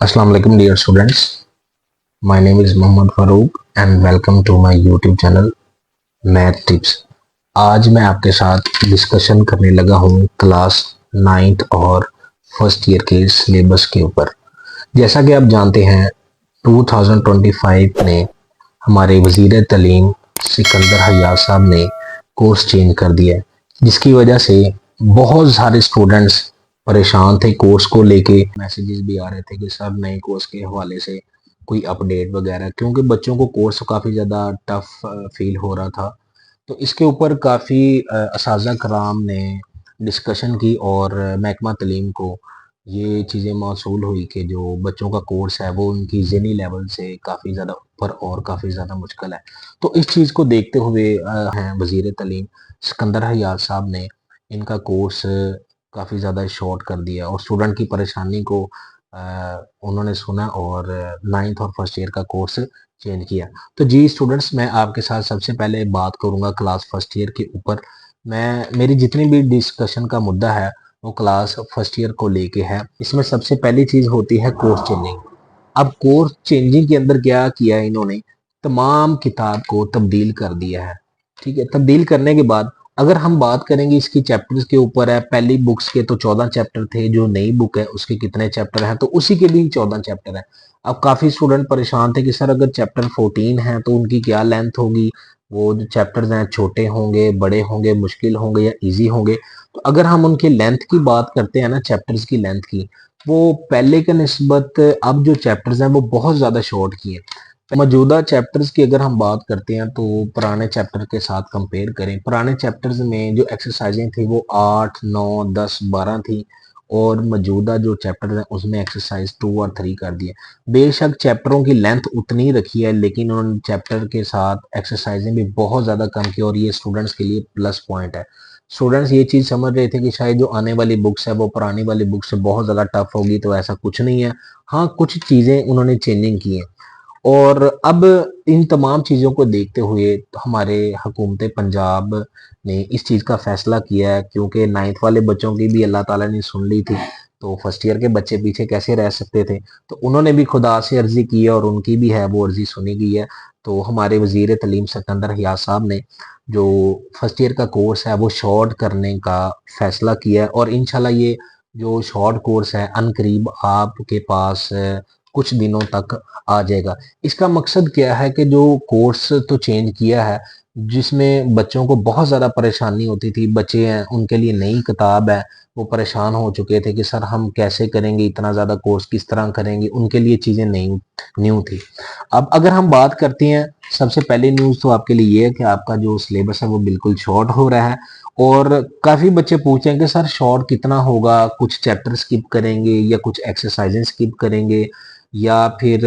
Assalamu alaikum dear students. My name is Mohammad Farouk and welcome to my YouTube channel Math Tips. आज मैं आपके साथ discussion करने लगा हूँ क्लास 9th और फर्स्ट ईयर के सिलेबस के ऊपर। जैसा कि आप जानते हैं 2025 में हमारे वज़ीर तालीम सिकंदर हयात साहब ने कोर्स चेंज कर दिया है, जिसकी वजह से बहुत सारे स्टूडेंट्स परेशान थे कोर्स को लेके। मैसेजेस भी आ रहे थे कि सर नए कोर्स के हवाले से कोई अपडेट वगैरह, क्योंकि बच्चों को कोर्स काफ़ी ज़्यादा टफ फील हो रहा था। तो इसके ऊपर काफ़ी असातिज़ा कराम ने डिस्कशन की और महकमा तालीम को ये चीज़ें मौसूल हुई कि जो बच्चों का कोर्स है वो उनकी ज़हनी लेवल से काफ़ी ज़्यादा ऊपर और काफ़ी ज़्यादा मुश्किल है। तो इस चीज़ को देखते हुए हैं वज़ीर तालीम सिकंदर हयात साहब ने इनका कोर्स काफ़ी ज़्यादा शॉर्ट कर दिया और स्टूडेंट की परेशानी को उन्होंने सुना और 9th और फर्स्ट ईयर का कोर्स चेंज किया। तो जी स्टूडेंट्स, मैं आपके साथ सबसे पहले बात करूँगा क्लास फर्स्ट ईयर के ऊपर। मेरी जितनी भी डिस्कशन का मुद्दा है वो क्लास फर्स्ट ईयर को लेके है। इसमें सबसे पहली चीज़ होती है कोर्स चेंजिंग। अब कोर्स चेंजिंग के अंदर क्या किया है इन्होंने, तमाम किताब को तब्दील कर दिया है। ठीक है, तब्दील करने के बाद अगर हम बात करेंगे इसकी चैप्टर्स के ऊपर है, पहली बुक्स के तो 14 चैप्टर थे, जो नई बुक है उसके कितने चैप्टर हैं, तो उसी के भी 14 चैप्टर हैं। अब काफ़ी स्टूडेंट परेशान थे कि सर अगर चैप्टर 14 है तो उनकी क्या लेंथ होगी, वो जो चैप्टर्स हैं छोटे होंगे, बड़े होंगे, मुश्किल होंगे या इजी होंगे। तो अगर हम उनकी लेंथ की बात करते हैं ना, चैप्टर्स की लेंथ की, वो पहले के निस्बत अब जो चैप्टर्स हैं वो बहुत ज़्यादा शॉर्ट किए। मौजूदा चैप्टर्स की अगर हम बात करते हैं तो पुराने चैप्टर के साथ कंपेयर करें, पुराने चैप्टर्स में जो एक्सरसाइजें थी वो 8, 9, 10, 12 थी और मौजूदा जो चैप्टर हैं उसमें एक्सरसाइज 2 और 3 कर दिए। बेशक चैप्टरों की लेंथ उतनी रखी है, लेकिन उन्होंने चैप्टर के साथ एक्सरसाइजें भी बहुत ज़्यादा कम की और ये स्टूडेंट्स के लिए प्लस पॉइंट है। स्टूडेंट्स ये चीज़ समझ रहे थे कि शायद जो आने वाली बुक्स है वो पुरानी वाली बुक्स से बहुत ज़्यादा टफ होगी, तो ऐसा कुछ नहीं है। हाँ, कुछ चीज़ें उन्होंने चेंजिंग की हैं और अब इन तमाम चीज़ों को देखते हुए हमारे हुकूमत पंजाब ने इस चीज़ का फैसला किया है, क्योंकि 9th वाले बच्चों की भी अल्लाह ताला ने सुन ली थी, तो फर्स्ट ईयर के बच्चे पीछे कैसे रह सकते थे। तो उन्होंने भी खुदा से अर्जी की है और उनकी भी है वो अर्जी सुनी गई है। तो हमारे वजीर तालीम सिकंदर हयात साहब ने जो फर्स्ट ईयर का कोर्स है वो शॉर्ट करने का फैसला किया है और इंशाल्लाह ये जो शॉर्ट कोर्स है अनकरीब आपके पास कुछ दिनों तक आ जाएगा। इसका मकसद क्या है कि जो कोर्स तो चेंज किया है, जिसमें बच्चों को बहुत ज़्यादा परेशानी होती थी, बच्चे हैं उनके लिए नई किताब है, वो परेशान हो चुके थे कि सर हम कैसे करेंगे, इतना ज़्यादा कोर्स किस तरह करेंगे, उनके लिए चीज़ें नई न्यू थी। अब अगर हम बात करते हैं, सबसे पहली न्यूज़ तो आपके लिए ये है कि आपका जो सिलेबस है वो बिल्कुल शॉर्ट हो रहा है और काफ़ी बच्चे पूछते हैं कि सर शॉर्ट कितना होगा, कुछ चैप्टर स्किप करेंगे या कुछ एक्सरसाइजें स्किप करेंगे या फिर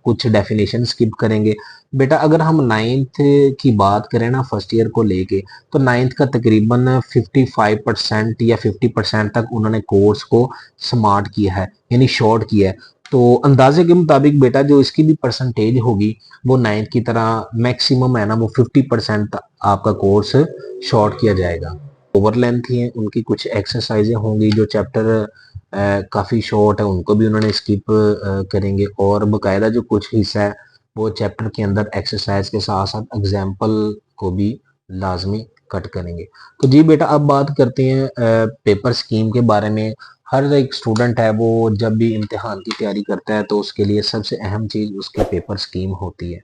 कुछ डेफिनेशन स्किप करेंगे। बेटा अगर हम 9th की बात करें ना फर्स्ट ईयर को लेके, तो 9th का तकरीबन 55% या 50% तक उन्होंने कोर्स को स्मार्ट किया है, यानी शॉर्ट किया है। तो अंदाजे के मुताबिक बेटा जो इसकी भी परसेंटेज होगी वो 9th की तरह मैक्सिमम है ना, वो 50% आपका कोर्स शॉर्ट किया जाएगा। ओवर लेंथ ही है, उनकी कुछ एक्सरसाइजें होंगी जो चैप्टर काफ़ी शॉर्ट है उनको भी उन्होंने स्किप करेंगे और बकायदा जो कुछ हिस्सा है वो चैप्टर के अंदर एक्सरसाइज के साथ साथ एग्जाम्पल को भी लाजमी कट करेंगे। तो जी बेटा अब बात करते हैं पेपर स्कीम के बारे में। हर एक स्टूडेंट है वो जब भी इम्तिहान की तैयारी करता है तो उसके लिए सबसे अहम चीज़ उसकी पेपर स्कीम होती है।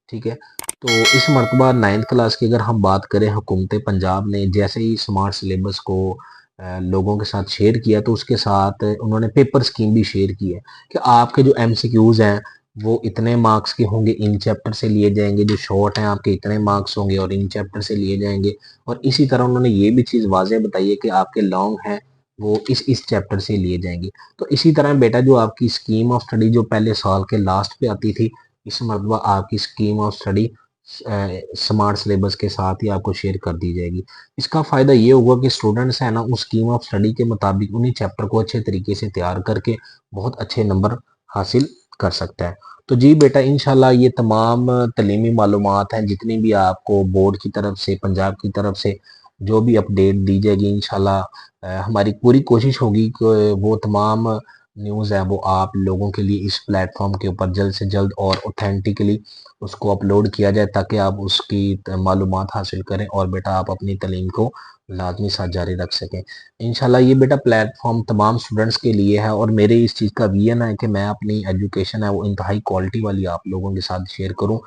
ठीक है, तो इस मरतबा 9th क्लास की अगर हम बात करें, हुकूमत पंजाब ने जैसे ही स्मार्ट सिलेबस को लोगों के साथ शेयर किया तो उसके साथ उन्होंने पेपर स्कीम भी शेयर की है कि आपके जो एमसीक्यूज़ हैं वो इतने मार्क्स के होंगे, इन चैप्टर से लिए जाएंगे, जो शॉर्ट हैं आपके इतने मार्क्स होंगे और इन चैप्टर से लिए जाएंगे। और इसी तरह उन्होंने ये भी चीज़ वाज़ेह बताई है कि आपके लॉन्ग हैं वो इस चैप्टर से लिए जाएंगे। तो इसी तरह बेटा जो आपकी स्कीम ऑफ स्टडी जो पहले साल के लास्ट पे आती थी, इस मरतबा आपकी scheme of study smart syllabus के साथ ही आपको शेयर कर दी जाएगी। इसका फ़ायदा ये होगा कि स्टूडेंट्स हैं ना उस स्कीम ऑफ स्टडी के मुताबिक उन्हीं चैप्टर को अच्छे तरीके से तैयार करके बहुत अच्छे नंबर हासिल कर सकता है। तो जी बेटा इंशाल्लाह ये तमाम तलीमी मालूमात हैं जितनी भी आपको बोर्ड की तरफ से, पंजाब की तरफ से जो भी अपडेट दी जाएगी इंशाल्लाह हमारी पूरी कोशिश होगी कि वो तमाम نیوز ہے وہ آپ لوگوں کے لیے اس پلیٹ فارم کے اوپر جلد سے جلد اور اوتھینٹکلی اس کو اپلوڈ کیا جائے تاکہ آپ اس کی معلومات حاصل کریں اور بیٹا آپ اپنی تعلیم کو لازمی ساتھ جاری رکھ سکیں انشاءاللہ۔ یہ بیٹا پلیٹ فارم تمام سٹوڈنٹس کے لیے ہے اور میرے اس چیز کا ویژن ہے کہ میں اپنی ایجوکیشن ہے وہ انتہائی کوالٹی والی آپ لوگوں کے ساتھ شیئر کروں۔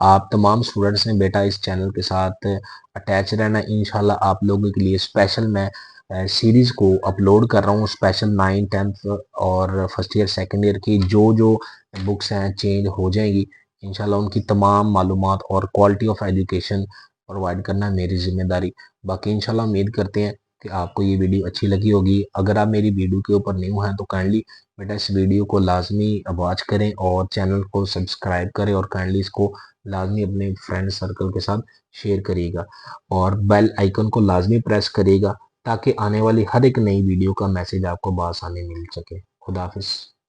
آپ تمام سٹوڈنٹس نے بیٹا اس چینل کے ساتھ اٹیچ رہنا ہے انشاءاللہ۔ آپ لوگوں کے لیے اسپیشل میں سیریز کو اپلوڈ کر رہا ہوں، اسپیشل 9 10th اور فرسٹ ایئر سیکنڈ ایئر کی جو بکس ہیں چینج ہو جائیں گی انشاءاللہ، ان کی تمام معلومات اور کوالٹی آف ایجوکیشن پرووائڈ کرنا ہے میری ذمہ داری۔ باقی انشاءاللہ امید کرتے ہیں کہ آپ کو یہ ویڈیو اچھی لگی ہوگی۔ اگر آپ میری ویڈیو کے اوپر نیو ہیں تو کائنڈلی بیٹا اس ویڈیو کو لازمی واچ کریں اور چینل کو سبسکرائب کریں اور کائنڈلی اس کو لازمی اپنے فرینڈ سرکل کے ساتھ شیئر کریے گا اور بیل آئیکن کو لازمی پریس کریے گا تاکہ آنے والی ہر ایک نئی ویڈیو کا میسیج آپ کو بآسانی مل سکے۔ خدا حافظ۔